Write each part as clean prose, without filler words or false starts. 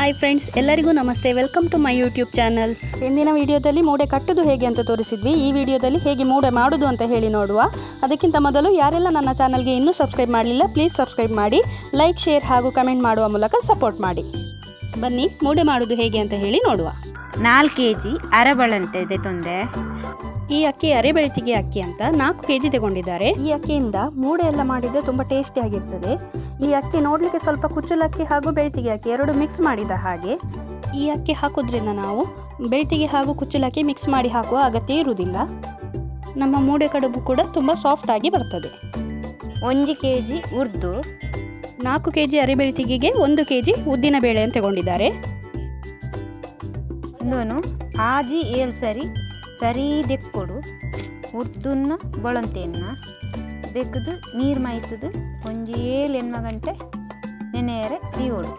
Hi friends, ಎಲ್ಲರಿಗೂ ನಮಸ್ತೆ. Welcome to my YouTube channel. ಇಂದಿನ ವಿಡಿಯೋದಲ್ಲಿ ಮೂಡೆ ಕಟ್ಟೋದು ಹೇಗೆ ಅಂತ ತೋರಿಸಿದ್ವಿ. ಈ ವಿಡಿಯೋದಲ್ಲಿ ಹೇಗೆ ಮೂಡೆ ಮಾಡೋದು ಅಂತ ಹೇಳಿ ನೋಡುವ. ಅದಕ್ಕಿಂತ ಮೊದಲು ಯಾರೆಲ್ಲ ನನ್ನ ಚಾನಲ್ಗೆ ಇನ್ನೂ ಸಬ್ಸ್ಕ್ರೈಬ್ ಮಾಡಲಿಲ್ಲ, ಪ್ಲೀಸ್ ಸಬ್ಸ್ಕ್ರೈಬ್ ಮಾಡಿ, ಲೈಕ್, ಶೇರ್ ಹಾಗೂ ಕಮೆಂಟ್ ಮಾಡುವ ಮೂಲಕ ಸಪೋರ್ಟ್ ಮಾಡಿ. ಬನ್ನಿ ಮೂಡೆ ಮಾಡೋದು ಹೇಗೆ ಅಂತ ಹೇಳಿ ನೋಡುವ. 4 kg ಅರಬಳಂತೆ ತೊಂದೆ. ಈ ಅಕ್ಕಿ ಅರೆಬೆಳತಿಗೆ ಅಕ್ಕಿ ಅಂತ 4 kg ತಗೊಂಡಿದ್ದಾರೆ. ಈ ಅಕ್ಕಿಯಿಂದ ಮೂಡೆ ಎಲ್ಲ ಮಾಡಿದರೆ ತುಂಬ ಟೇಸ್ಟಿ ಆಗಿರ್ತದೆ. ಈ ಅಕ್ಕಿ ನೋಡಲಿಕ್ಕೆ ಸ್ವಲ್ಪ ಕುಚ್ಚಲಕ್ಕಿ ಹಾಗೂ ಬೆಳ್ತಿಗೆ ಅಕ್ಕಿ ಎರಡು ಮಿಕ್ಸ್ ಮಾಡಿದ ಹಾಗೆ. ಈ ಅಕ್ಕಿ ಹಾಕೋದ್ರಿಂದ ನಾವು ಬೆಳ್ತಿಗೆ ಹಾಗೂ ಕುಚ್ಚಲಕ್ಕಿ ಮಿಕ್ಸ್ ಮಾಡಿ ಹಾಕುವ ಅಗತ್ಯ ಇರುವುದಿಲ್ಲ. ನಮ್ಮ ಮೂಡೆ ಕಡುಬು ಕೂಡ ತುಂಬ ಸಾಫ್ಟ್ ಆಗಿ ಬರ್ತದೆ. 1 kg ಉರ್ದು, 4 kg ಅರೆಬೆಳತಿಗೆಗೆ 1 kg ಉದ್ದಿನ ಬೇಳೆ ಅಂತ ತಗೊಂಡಿದ್ದಾರೆ. ಇಂದೋನು ಆಜಿ ಏಲ್ ಸರಿ ದೆಕ್ಕೊಡು. ಉರ್ದುನ್ನ ಬೊಳಂತೆಯನ್ನ ದೆಕ್ಕದು ನೀರು ಮಾಯ್ತದು ಒಂಜಿ 7 ಗಂಟೆ ನೆನೆಯರೆ ದೀವೋಡು.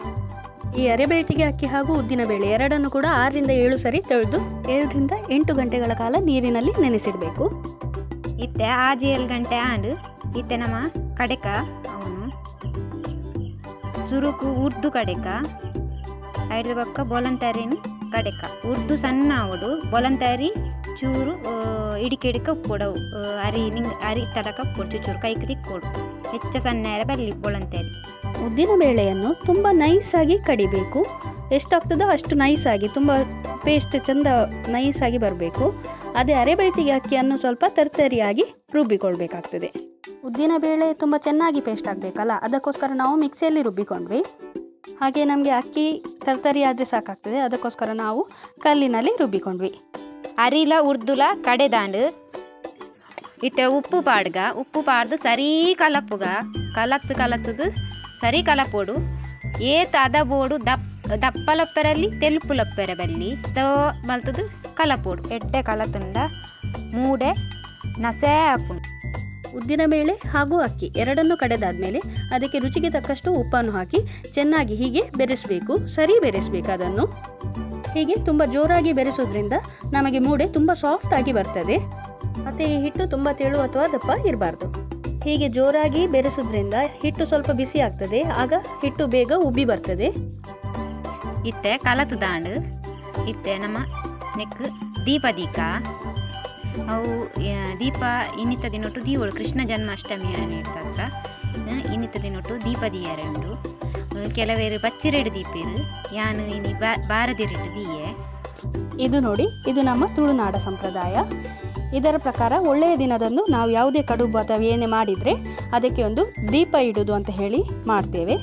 ಈ ಅರೆಬೆಳತಿಗೆ ಅಕ್ಕಿ ಹಾಗೂ ಉದ್ದಿನ ಬೇಳೆ ಎರಡನ್ನು ಕೂಡ 6 ರಿಂದ 7 ಸರಿ ತೊಳೆದು 7 ರಿಂದ 8 ಗಂಟೆಗಳ ಕಾಲ ನೀರಿನಲ್ಲಿ ನೆನೆಸಿಡಬೇಕು. ಇತ್ತೆ ಆಜಿ 7 ಗಂಟೆ ಆಂಡು ಇತ್ತೆ ನಮ್ಮ ಕಡೆಕ ಅವನು ಸುರುಕು ಉರ್ದು ಕಡೆಕ ಐದು ಪಕ್ಕ ಬೊಲಂತಾರಿನ ಕಡೆಕ ಉರ್ದು ಸಣ್ಣ ಅವಡು ಬೊಲಂತಾರಿ ಚೂರು ಇಡಿಕೆಡಿಕ ಉಪ್ಪೊಡವು ಅರಿ ತಲಕ ಉಪ್ಪೊಡು ಚೂರು ಕೈಗೆ ತಿಕ್ಕೊಡು ಹೆಚ್ಚ ಸಣ್ಣ ಬರಲಿ ಬೊಲಂತಾರಿ. ಉದ್ದಿನ ಬೇಳೆಯನ್ನು ತುಂಬ ನೈಸಾಗಿ ಕಡಿಬೇಕು. ಎಷ್ಟಾಗ್ತದೋ ಅಷ್ಟು ನೈಸಾಗಿ, ತುಂಬ ಪೇಸ್ಟ್ ಚೆಂದ ನೈಸಾಗಿ ಬರಬೇಕು. ಅದೇ ಅರೆಬೆಳತಿಗೆ ಅಕ್ಕಿಯನ್ನು ಸ್ವಲ್ಪ ತರ್ತರಿಯಾಗಿ ರುಬ್ಬಿಕೊಳ್ಬೇಕಾಗ್ತದೆ. ಉದ್ದಿನ ಬೇಳೆ ತುಂಬ ಚೆನ್ನಾಗಿ ಪೇಸ್ಟ್ ಆಗಬೇಕಲ್ಲ, ಅದಕ್ಕೋಸ್ಕರ ನಾವು ಮಿಕ್ಸಿಯಲ್ಲಿ ರುಬ್ಬಿಕೊಂಡ್ವಿ. ಹಾಗೆ ನಮಗೆ ಅಕ್ಕಿ ತರ್ತರಿ ಆದರೆ ಸಾಕಾಗ್ತದೆ, ಅದಕ್ಕೋಸ್ಕರ ನಾವು ಕಲ್ಲಿನಲ್ಲಿ ರುಬ್ಬಿಕೊಂಡ್ವಿ. ಅರಿಲ ಉರ್ದುಲ ಕಡೆದಾಂಡು ಇತ್ತೆ ಉಪ್ಪು ಪಾಡ್ದು ಸರಿ ಕಲತ್ತದು ಸರಿ ಕಲಪೋಡು ಏತ ಅದ ಬೋಡು ದಪ್ಪಲಪ್ಪರಲ್ಲಿ ತೆಲುಪುಲಪ್ಪರ ಬಲ್ಲಿ ತೋ ಮಲ್ತದು ಕಲಪೋಡು ಎಡ್ಡೆ ಕಲತಂದ ಮೂಡೆ ನಸೆ ಹಾಕೊಂಡು. ಉದ್ದಿನ ಬೇಳೆ ಹಾಗೂ ಅಕ್ಕಿ ಎರಡನ್ನೂ ಕಡೆದಾದ್ಮೇಲೆ ಅದಕ್ಕೆ ರುಚಿಗೆ ತಕ್ಕಷ್ಟು ಉಪ್ಪನ್ನು ಹಾಕಿ ಚೆನ್ನಾಗಿ ಹೀಗೆ ಬೆರೆಸಬೇಕು, ಸರಿ ಬೆರೆಸಬೇಕು. ಅದನ್ನು ಹೀಗೆ ತುಂಬ ಜೋರಾಗಿ ಬೆರೆಸೋದ್ರಿಂದ ನಮಗೆ ಮೂಡೆ ತುಂಬ ಸಾಫ್ಟ್ ಆಗಿ ಬರ್ತದೆ. ಮತ್ತು ಈ ಹಿಟ್ಟು ತುಂಬ ತೆಳು ಅಥವಾ ದಪ್ಪ ಇರಬಾರ್ದು. ಹೀಗೆ ಜೋರಾಗಿ ಬೆರೆಸೋದ್ರಿಂದ ಹಿಟ್ಟು ಸ್ವಲ್ಪ ಬಿಸಿ ಆಗ್ತದೆ, ಆಗ ಹಿಟ್ಟು ಬೇಗ ಉಬ್ಬಿ ಬರ್ತದೆ. ಇತ್ತೆ ಕಲತು ದಾಂಡು ಇತ್ತೆ ನಮ್ಮ ನೆಕ್ ದೀಪ ಅವು ದೀಪ ಇನ್ನಿತ ದಿನೊಟ್ಟು ದೀವಳು ಕೃಷ್ಣ ಜನ್ಮಾಷ್ಟಮಿ ಹತ್ರ ಇನ್ನಿತ ದಿನೊಟ್ಟು ದೀಪ ದೀಯರಂಡು ಕೆಲವೇರು ಬಚ್ಚಿರೆಡು ದೀಪೇರು ಯಾನು ಇನಿ ಬಾರದಿರಿಟ್ಟು ದೀಯೆ. ಇದು ನೋಡಿ, ಇದು ನಮ್ಮ ತುಳುನಾಡ ಸಂಪ್ರದಾಯ. ಇದರ ಪ್ರಕಾರ ಒಳ್ಳೆಯ ದಿನದಂದು ನಾವು ಯಾವುದೇ ಕಡುಬು ಅಥವಾ ಏನೇ ಮಾಡಿದರೆ ಅದಕ್ಕೆ ಒಂದು ದೀಪ ಇಡುವುದು ಅಂತ ಹೇಳಿ ಮಾಡ್ತೇವೆ.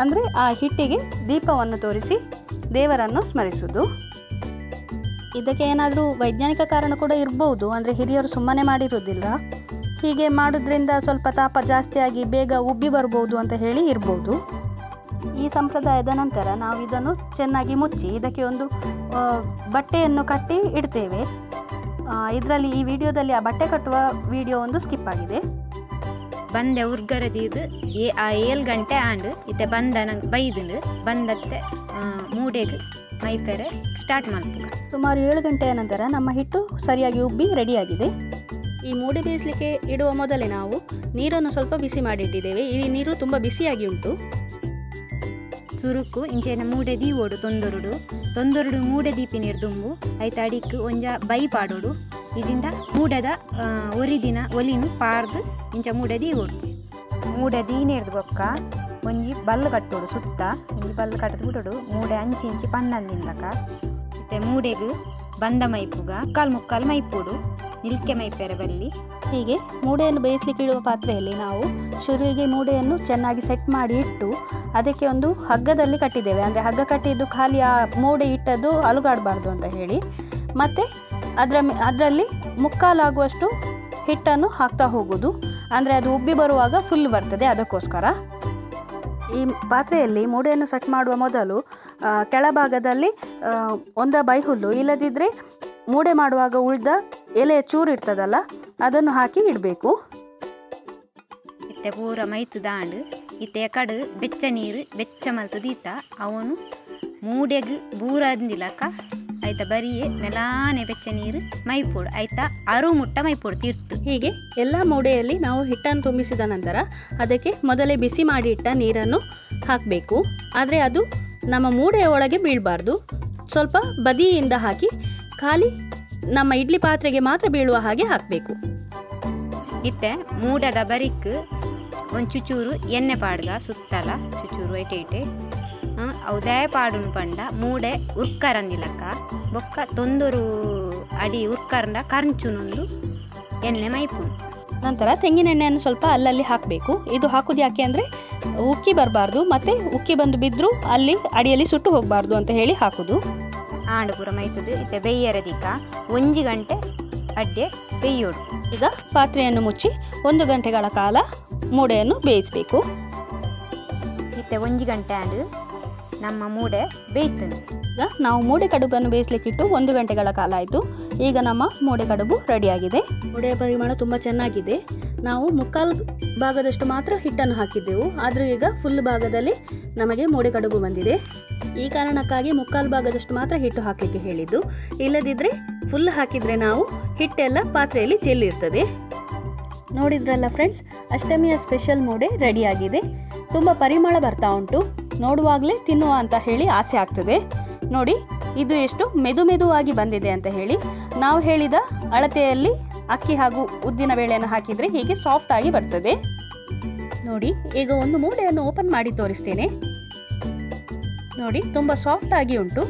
ಅಂದರೆ ಆ ಹಿಟ್ಟಿಗೆ ದೀಪವನ್ನು ತೋರಿಸಿ ದೇವರನ್ನು ಸ್ಮರಿಸುವುದು. ಇದಕ್ಕೆ ಏನಾದರೂ ವೈಜ್ಞಾನಿಕ ಕಾರಣ ಕೂಡ ಇರ್ಬೋದು. ಅಂದರೆ ಹಿರಿಯರು ಸುಮ್ಮನೆ ಮಾಡಿರೋದಿಲ್ಲ, ಹೀಗೆ ಮಾಡೋದ್ರಿಂದ ಸ್ವಲ್ಪ ತಾಪ ಜಾಸ್ತಿಯಾಗಿ ಬೇಗ ಉಬ್ಬಿ ಬರ್ಬೋದು ಅಂತ ಹೇಳಿ ಇರ್ಬೋದು. ಈ ಸಂಪ್ರದಾಯದ ನಂತರ ನಾವು ಇದನ್ನು ಚೆನ್ನಾಗಿ ಮುಚ್ಚಿ ಇದಕ್ಕೆ ಒಂದು ಬಟ್ಟೆಯನ್ನು ಕಟ್ಟಿ ಇಡ್ತೇವೆ. ಇದರಲ್ಲಿ ಈ ವಿಡಿಯೋದಲ್ಲಿ ಆ ಬಟ್ಟೆ ಕಟ್ಟುವ ವಿಡಿಯೋ ಒಂದು ಸ್ಕಿಪ್ ಆಗಿದೆ. ಬಂದೆ ಉರ್ಗರದಿದ್ದು 7 ಗಂಟೆ ಆಂಡು ಇತ್ತೆ ಬಂದ ಬೈದು ಬಂದತ್ತೆ ಮೂಡೆಗೆ ಮೈಪೆರೆ ಸ್ಟಾರ್ಟ್ ಮಾಡ್ಬೇಕು. ಸುಮಾರು 7 ಗಂಟೆಯ ನಂತರ ನಮ್ಮ ಹಿಟ್ಟು ಸರಿಯಾಗಿ ಉಬ್ಬಿ ರೆಡಿಯಾಗಿದೆ. ಈ ಮೂಡೆ ಬೇಯಿಸಲಿಕ್ಕೆ ಇಡುವ ಮೊದಲೇ ನಾವು ನೀರನ್ನು ಸ್ವಲ್ಪ ಬಿಸಿ ಮಾಡಿಟ್ಟಿದ್ದೇವೆ. ಈ ನೀರು ತುಂಬ ಬಿಸಿಯಾಗಿ ಉಂಟು. ಸುರುಕು ಇಂಚೆನ ಮೂಡೆ ದೀವೋಡು ತೊಂದೊರುಡು ಮೂಡೆ ದೀಪಿನಿರು ದುಂಬು ಐತ ಅಡಿಕ್ ಒಂಜ ಬೈ ಪಾಡೋಡು ಇದರಿಂದ ಮೂಡದ ಒರಿದಿನ ಒಲಿನು ಪಾರ್ದು ಇಂಚ ಮೂಡೆ ದೀವೋಡು. ಮೂಡೆ ದೀನೇರ್ದು ಬೊಕ್ಕ ಒಂಜಿ ಬಲ್ಲು ಕಟ್ಟೋಡು ಸುತ್ತ ಒಂಜಿ ಬಲ್ಲು ಕಟ್ಟದು ಬಿಡೋಡು ಮೂಡೆ ಅಂಚಿ ಪನ್ನಂದಿಂದಕ ಮತ್ತೆ ಮೂಡೆಗೆ ಬಂದ ಮೈಪುಗ ಮುಕ್ಕಾಲು ಮೈಪೋಡು ನಿಲ್ಕೆ ಮೈಪೆರ ಬಲ್ಲಿ. ಹೀಗೆ ಮೂಡೆಯನ್ನು ಬೇಯಿಸಲಿಕ್ಕೆ ಇಡುವ ಪಾತ್ರೆಯಲ್ಲಿ ನಾವು ಶುರುವಿಗೆ ಮೂಡೆಯನ್ನು ಚೆನ್ನಾಗಿ ಸೆಟ್ ಮಾಡಿ ಇಟ್ಟು ಅದಕ್ಕೆ ಒಂದು ಹಗ್ಗದಲ್ಲಿ ಕಟ್ಟಿದ್ದೇವೆ. ಅಂದರೆ ಹಗ್ಗ ಕಟ್ಟಿದ್ದು ಖಾಲಿ ಆ ಮೂಡೆ ಇಟ್ಟದ್ದು ಅಲುಗಾಡಬಾರ್ದು ಅಂತ ಹೇಳಿ. ಮತ್ತು ಅದರಲ್ಲಿ ಮುಕ್ಕಾಲಾಗುವಷ್ಟು ಹಿಟ್ಟನ್ನು ಹಾಕ್ತಾ ಹೋಗೋದು. ಅಂದರೆ ಅದು ಉಬ್ಬಿ ಬರುವಾಗ ಫುಲ್ ಬರ್ತದೆ, ಅದಕ್ಕೋಸ್ಕರ. ಈ ಪಾತ್ರೆಯಲ್ಲಿ ಮೂಡೆಯನ್ನು ಸೆಟ್ ಮಾಡುವ ಮೊದಲು ಕೆಳಭಾಗದಲ್ಲಿ ಒಂದು ಬೈಹುಲ್ಲು, ಇಲ್ಲದಿದ್ದರೆ ಮೂಡೆ ಮಾಡುವಾಗ ಉಳಿದ ಎಲೆಯ ಚೂರು ಇರ್ತದಲ್ಲ ಅದನ್ನು ಹಾಕಿ ಇಡಬೇಕು. ಇತ್ತೆ ಪೂರ ಮೈತು ದಾಂಡು ಇತ್ತೆ ಕಡು ಬೆಚ್ಚ ನೀರು ಬೆಚ್ಚ ಮಲ್ತದ ಈತ ಅವನು ಮೂಡೆಗೆ ಬೂರ ಅಂದಿಲಕ ಆಯ್ತಾ ಬರಿಯೇ ಮೆಲಾನೆ ಬೆಚ್ಚ ನೀರು ಮೈಪೋಡು ಆಯ್ತಾ ಅರು ಮುಟ್ಟ ಮೈಪೋಡು ತೀರ್ತು. ಹೀಗೆ ಎಲ್ಲ ಮೂಡೆಯಲ್ಲಿ ನಾವು ಹಿಟ್ಟನ್ನು ತುಂಬಿಸಿದ ನಂತರ ಅದಕ್ಕೆ ಮೊದಲೇ ಬಿಸಿ ಮಾಡಿ ಇಟ್ಟ ನೀರನ್ನು ಹಾಕಬೇಕು. ಆದರೆ ಅದು ನಮ್ಮ ಮೂಡೆಯ ಒಳಗೆ ಬೀಳಬಾರ್ದು. ಸ್ವಲ್ಪ ಬದಿಯಿಂದ ಹಾಕಿ ಖಾಲಿ ನಮ್ಮ ಇಡ್ಲಿ ಪಾತ್ರೆಗೆ ಮಾತ್ರ ಬೀಳುವ ಹಾಗೆ ಹಾಕಬೇಕು. ಇತ್ತೆ ಮೂಡದ ಬರಿಕ್ ಒಂದು ಚುಚೂರು ಎಣ್ಣೆ ಪಾಡ್ಗ ಸುತ್ತಲ ಚುಚೂರು ಐಟೆ ಅವುದೇ ಪಾಡುನು ಪಂಡ ಮೂಡೆ ಉರ್ಕರಂದಿಲಕ್ಕ ಬೊಕ್ಕ ತೊಂದರು ಅಡಿ ಉರ್ಕರಂಡ ಕರ್ಚುನೊಂದು ಎಣ್ಣೆ ಮೈಪುನು. ನಂತರ ತೆಂಗಿನೆಣ್ಣೆಯನ್ನು ಸ್ವಲ್ಪ ಅಲ್ಲಲ್ಲಿ ಹಾಕಬೇಕು. ಇದು ಹಾಕೋದು ಯಾಕೆ ಅಂದರೆ ಉಕ್ಕಿ ಬರಬಾರ್ದು, ಮತ್ತು ಉಕ್ಕಿ ಬಂದು ಬಿದ್ದರೂ ಅಲ್ಲಿ ಅಡಿಯಲ್ಲಿ ಸುಟ್ಟು ಹೋಗಬಾರ್ದು ಅಂತ ಹೇಳಿ ಹಾಕೋದು. ಆಂಡು ಪೂರ ಮೈತದು ಇತ್ತೆ ಬೇಯರದಿಕ್ಕ 1 ಗಂಟೆ ಅಡ್ಡೆ ಬೇಯೋಡು. ಈಗ ಪಾತ್ರೆಯನ್ನು ಮುಚ್ಚಿ 1 ಗಂಟೆಗಳ ಕಾಲ ಮೂಡೆಯನ್ನು ಬೇಯಿಸಬೇಕು. ಇತ್ತೆ 1 ಗಂಟೆ ಆಂಡು ನಮ್ಮ ಮೂಡೆ ಬೇಯ್ತದೆ. ಈಗ ನಾವು ಮೂಡೆ ಕಡುಬನ್ನು ಬೇಯಿಸಲಿಕ್ಕಿಟ್ಟು 1 ಗಂಟೆಗಳ ಕಾಲ ಆಯಿತು. ಈಗ ನಮ್ಮ ಮೂಡೆ ಕಡುಬು ರೆಡಿಯಾಗಿದೆ. ಮೂಡೆಯ ಪರಿಮಾಣ ತುಂಬ ಚೆನ್ನಾಗಿದೆ. ನಾವು 3/4 ಭಾಗದಷ್ಟು ಮಾತ್ರ ಹಿಟ್ಟನ್ನು ಹಾಕಿದ್ದೆವು, ಆದರೂ ಈಗ ಫುಲ್ ಭಾಗದಲ್ಲಿ ನಮಗೆ ಮೂಡೆ ಕಡುಬು ಬಂದಿದೆ. ಈ ಕಾರಣಕ್ಕಾಗಿ 3/4 ಭಾಗದಷ್ಟು ಮಾತ್ರ ಹಿಟ್ಟು ಹಾಕಲಿಕ್ಕೆ ಹೇಳಿದ್ದು. ಇಲ್ಲದಿದ್ದರೆ ಫುಲ್ ಹಾಕಿದರೆ ನಾವು ಹಿಟ್ಟೆಲ್ಲ ಪಾತ್ರೆಯಲ್ಲಿ ಚೆಲ್ಲಿರ್ತದೆ. ನೋಡಿದ್ರಲ್ಲ ಫ್ರೆಂಡ್ಸ್, ಅಷ್ಟಮಿಯ ಸ್ಪೆಷಲ್ ಮೂಡೆ ರೆಡಿಯಾಗಿದೆ. ತುಂಬ ಪರಿಮಳ ಬರ್ತಾ ಉಂಟು. ನೋಡುವಾಗಲೇ ತಿನ್ನುವ ಅಂತ ಹೇಳಿ ಆಸೆ ಆಗ್ತದೆ. ನೋಡಿ ಇದು ಎಷ್ಟು ಮೆದುವಾಗಿ ಬಂದಿದೆ ಅಂತ ಹೇಳಿ. ನಾವು ಹೇಳಿದ ಅಳತೆಯಲ್ಲಿ ಅಕ್ಕಿ ಹಾಗೂ ಉದ್ದಿನ ಬೇಳೆಯನ್ನು ಹಾಕಿದರೆ ಹೀಗೆ ಸಾಫ್ಟ್ ಆಗಿ ಬರ್ತದೆ. ನೋಡಿ ಈಗ ಒಂದು ಮೂಡೆಯನ್ನು ಓಪನ್ ಮಾಡಿ ತೋರಿಸ್ತೇನೆ. ನೋಡಿ ತುಂಬ ಸಾಫ್ಟ್ ಆಗಿ ಉಂಟು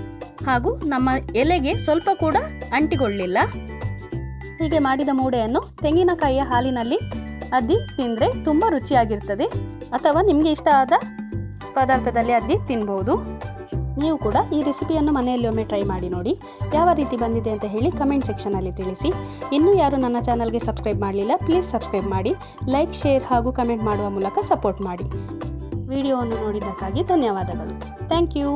ಹಾಗೂ ನಮ್ಮ ಎಲೆಗೆ ಸ್ವಲ್ಪ ಕೂಡ ಅಂಟಿಕೊಳ್ಳಿಲ್ಲ. ಹೀಗೆ ಮಾಡಿದ ಮೂಡೆಯನ್ನು ತೆಂಗಿನಕಾಯಿಯ ಹಾಲಿನಲ್ಲಿ ಅದ್ದಿ ತಿಂದರೆ ತುಂಬ ರುಚಿಯಾಗಿರ್ತದೆ. ಅಥವಾ ನಿಮಗೆ ಇಷ್ಟ ಆದ ಪದಾರ್ಥದಲ್ಲಿ ಅದ್ದಿ ತಿನ್ಬೋದು. ನೀವು ಕೂಡ ಈ ರೆಸಿಪಿಯನ್ನು ಮನೆಯಲ್ಲಿ ಒಮ್ಮೆ ಟ್ರೈ ಮಾಡಿ ನೋಡಿ. ಯಾವ ರೀತಿ ಬಂದಿದೆ ಅಂತ ಹೇಳಿ ಕಮೆಂಟ್ ಸೆಕ್ಷನಲ್ಲಿ ತಿಳಿಸಿ. ಇನ್ನೂ ಯಾರು ನನ್ನ ಚಾನಲ್ಗೆ ಸಬ್ಸ್ಕ್ರೈಬ್ ಮಾಡಲಿಲ್ಲ, ಪ್ಲೀಸ್ ಸಬ್ಸ್ಕ್ರೈಬ್ ಮಾಡಿ. ಲೈಕ್, ಶೇರ್ ಹಾಗೂ ಕಮೆಂಟ್ ಮಾಡುವ ಮೂಲಕ ಸಪೋರ್ಟ್ ಮಾಡಿ. ವಿಡಿಯೋವನ್ನು ನೋಡಿದ್ದಕ್ಕಾಗಿ ಧನ್ಯವಾದಗಳು. Thank you.